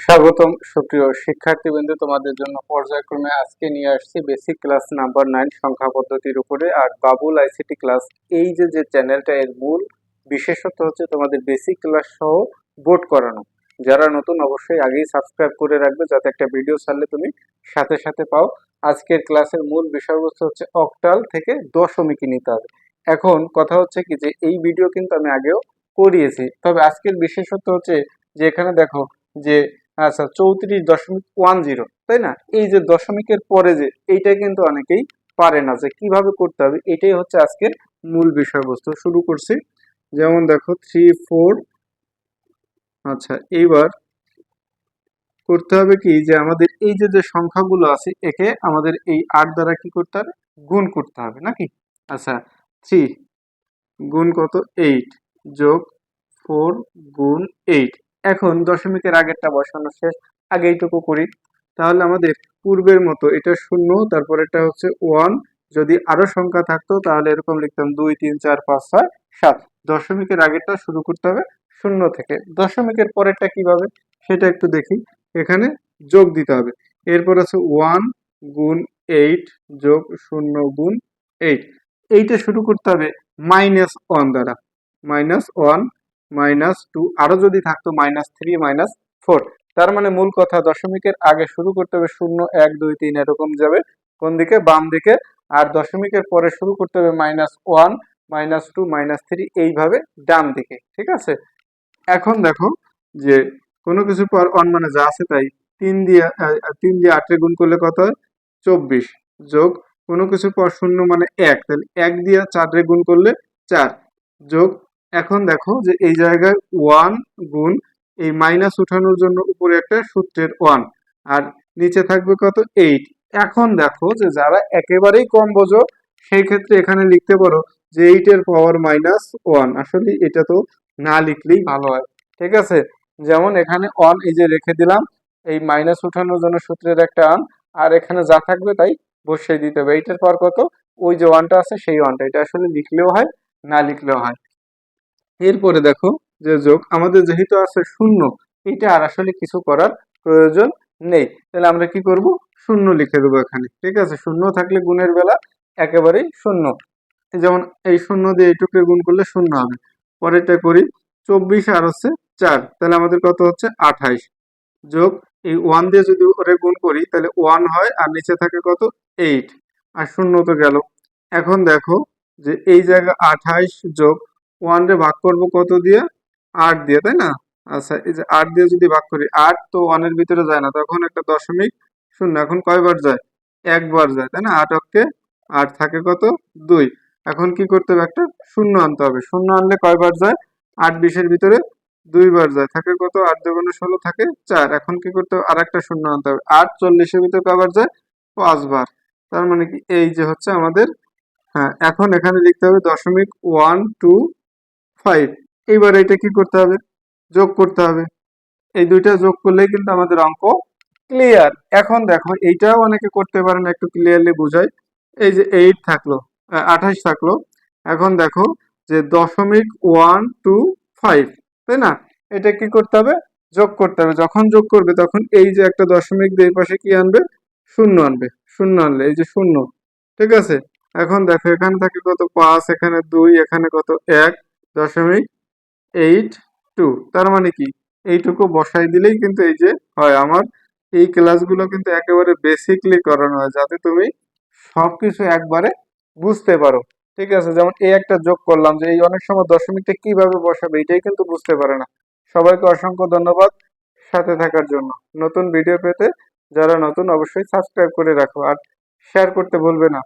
স্বাগতম সুপ্রিয় শিক্ষার্থীবৃন্দ, তোমাদের জন্য পর্যায়ক্রমে আজকে নিয়ে আসছি বেসিক ক্লাস নাম্বার 9 সংখ্যা পদ্ধতির উপরে। আর বাবুল আইসিটি ক্লাস এই যে চ্যানেলটা, এর মূল বিশেষত্ব হচ্ছে তোমাদের বেসিক ক্লাস সহ বোর্ড করানো। যারা নতুন অবশ্যই আগেই সাবস্ক্রাইব করে রাখবে, যাতে একটা ভিডিও ছাড়লে তুমি সাথে সাথে পাও। আজকের ক্লাসের মূল বিষয়বস্তু হচ্ছে অক্টাল থেকে দশমিকে নিতে হবে। এখন কথা হচ্ছে কি, যে এই ভিডিও কিন্তু আমি আগেও করিয়েছি, তবে আজকের বিশেষত্ব হচ্ছে যে এখানে দেখো যে আচ্ছা 34.10, তাই না? এই যে দশমিকের পরে যে এইটা কিন্তু অনেকেই পারে না, যে কিভাবে করতে হবে। এটাই হচ্ছে আজকের মূল বিষয়বস্তু। শুরু করছি। যেমন দেখো 3 4। আচ্ছা, এইবার করতে হবে কি, যে আমাদের এই যে সংখ্যাগুলো আছে, একে আমাদের এই 8 দ্বারা কি করতে হবে, গুণ করতে হবে নাকি। আচ্ছা, 3 গুণ কত 8 যোগ 4 গুণ 8। এখন দশমিকের আগেরটা বসানো শেষ, আগে এইটুকু করি। তাহলে আমাদের পূর্বের মতো এটা 0, তারপর এটা হচ্ছে 1। যদি আরো সংখ্যা থাকতো তাহলে এরকম লিখতাম 2 3 4 5 6 7। দশমিকের আগেরটা শুরু করতে হবে 0 থেকে। দশমিকের পরেরটা কিভাবে সেটা একটু দেখি। এখানে যোগ দিতে হবে। এরপর আছে 1 গুণ 8 যোগ 0 গুণ 8। এইটা শুরু করতে হবে -1 দ্বারা। -1 -2, আরো যদি থাকতো -3 -4। তার মানে মূল কথা, দশমিকের আগে শুরু করতে হবে 0 1 2 3 এরকম যাবে কোন দিকে, বাম দিকে। আর দশমিকের পরে শুরু করতে হবে -1 -2 -3 এইভাবে ডান দিকে, ঠিক আছে। এখন দেখো যে কোনো কিছু পর অন মানে যা আছে তাই। 3 দিয়ে 8 গুণ করলে কত হয়, 24। যোগ কোনো কিছু পর 0 মানে 1, তাহলে 1 দিয়ে 4 গুণ করলে 4। যোগ এখন দেখো যে এই জায়গায় 1 গুণ এই মাইনাস উঠানোর জন্য উপরে একটা সূত্রের 1, আর নিচে থাকবে কত 8। এখন দেখো যে যারা একেবারেই কম বোঝো, সেই ক্ষেত্রে এখানে লিখতে পারো যে 8 এর পাওয়ার -1। আসলে এটা তো না লিখলেই ভালো হয়, ঠিক আছে। যেমন এখানে অন এই যে রেখে দিলাম, এই মাইনাস উঠানোর জন্য সূত্রের একটা অন, আর এখানে যা থাকবে তাই বসিয়ে দিতে হবে। এইটার পর কত, ওই যে ওয়ানটা আছে সেই ওয়ানটা। এটা আসলে লিখলেও হয়, না লিখলেও হয়। এরপরে দেখো যে যোগ, আমাদের যেহেতু আছে 0, এটা আর আসলে কিছু করার প্রয়োজন নেই। তাহলে আমরা কি করব, 0 লিখে দেবো এখানে, ঠিক আছে। 0 থাকলে গুণের বেলা একেবারেই 0। যেমন এই 0 দিয়ে এইটুকু গুণ করলে 0 হবে। পরেরটা করি, 24 আর হচ্ছে 4, তাহলে আমাদের কত হচ্ছে 28। যোগ এই 1 দিয়ে যদি ওরে গুণ করি তাহলে 1 হয়, আর নিচে থাকে কত 8, আর 0 তো গেল। এখন দেখো যে এই জায়গা 28 যোগ 1 রে ভাগ করব কত দিয়ে, 8 দিয়ে, তাই না। আচ্ছা, এই যে 8 দিয়ে যদি ভাগ করি, 8 তো 1 এর ভিতরে যায় না, তখন একটা দশমিক শূন্য। এখন কয়বার যায়, একবার যায়, তাই না। 8 অক্ষে 8 থাকে কত 2। এখন কি করতে হবে, একটা শূন্য আনতে হবে। শূন্য আনলে কয়বার যায়, 8 20 এর ভিতরে 2বার যায়, থাকে কত 8 2 16 থাকে 4। এখন কি করতে হবে, আর একটা শূন্য আনতে হবে। 8 40 এর ভিতরে কয়বার যায়, 5 বার। তার মানে কি, এই যে হচ্ছে আমাদের, হ্যাঁ, এখন এখানে লিখতে হবে 0.125। এইবার এটা কি করতে হবে, যোগ করতে হবে। এই দুইটা যোগ করলেই কিন্তু আমাদের অঙ্ক ক্লিয়ার। এখন দেখো এইটাও অনেকে করতে পারে না, একটু ক্লিয়ারলি বুঝাই। এই যে 8 থাকলো, 28 থাকলো। এখন দেখো যে 0.125, তাই না। এটা কি করতে হবে, যোগ করতে হবে। যখন যোগ করবে তখন এই যে একটা দশমিক দিয়ে এই পাশে কি আনবে, শূন্য আনবে। শূন্য আনলে এই যে শূন্য, ঠিক আছে। এখন দেখো এখানে থাকে কত 5, এখানে 2, এখানে কত 1.82। তার মানে কি, এইটুকু বসাই দিলেই কিন্তু এই যে হয়। আমার এই ক্লাসগুলো কিন্তু একেবারে বেসিকলি করানো হয়, যাতে তুমি সবকিছু একবারে বুঝতে পারো, ঠিক আছে। যেমন এই একটা যোগ করলাম, যে এই অনেক সময় দশমিকটা কিভাবে বসাবে এটাই কিন্তু বুঝতে পারে না। সবাইকে অসংখ্য ধন্যবাদ সাথে থাকার জন্য। নতুন ভিডিও পেতে যারা নতুন অবশ্যই সাবস্ক্রাইব করে রাখো, আর শেয়ার করতে ভুলবে না।